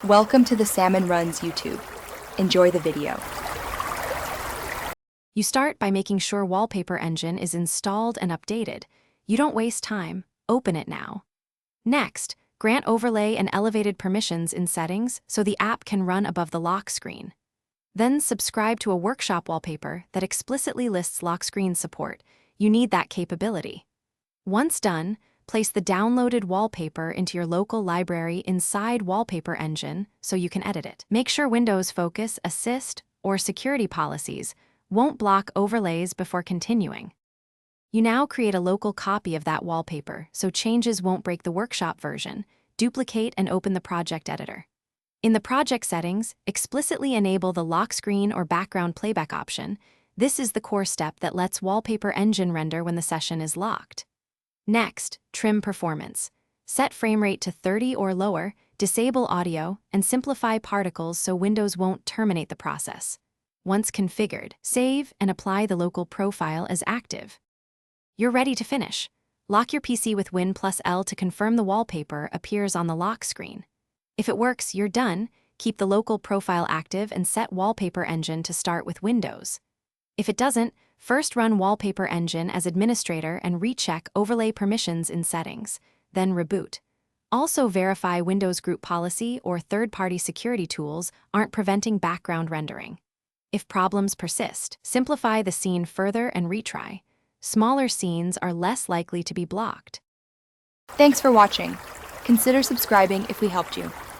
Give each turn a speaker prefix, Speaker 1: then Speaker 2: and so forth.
Speaker 1: Welcome to the Salmon Runs YouTube. Enjoy the video.
Speaker 2: You start by making sure Wallpaper Engine is installed and updated. You don't waste time. Open it now. Next, grant overlay and elevated permissions in settings so the app can run above the lock screen. Then subscribe to a workshop wallpaper that explicitly lists lock screen support. You need that capability. Once done, place the downloaded wallpaper into your local library inside Wallpaper Engine so you can edit it. Make sure Windows Focus, Assist, or security policies won't block overlays before continuing. You now create a local copy of that wallpaper so changes won't break the workshop version. Duplicate and open the project editor. In the project settings, explicitly enable the lock screen or background playback option. This is the core step that lets Wallpaper Engine render when the session is locked. Next, trim performance. Set frame rate to 30 or lower, disable audio, and simplify particles so Windows won't terminate the process. Once configured, save and apply the local profile as active. You're ready to finish. Lock your PC with Win+L to confirm the wallpaper appears on the lock screen. If it works, you're done. Keep the local profile active and set Wallpaper Engine to start with Windows. If it doesn't, first run Wallpaper Engine as administrator and recheck overlay permissions in settings, then reboot. Also verify Windows Group Policy or third-party security tools aren't preventing background rendering. If problems persist, simplify the scene further and retry. Smaller scenes are less likely to be blocked.
Speaker 1: Thanks for watching. Consider subscribing if we helped you.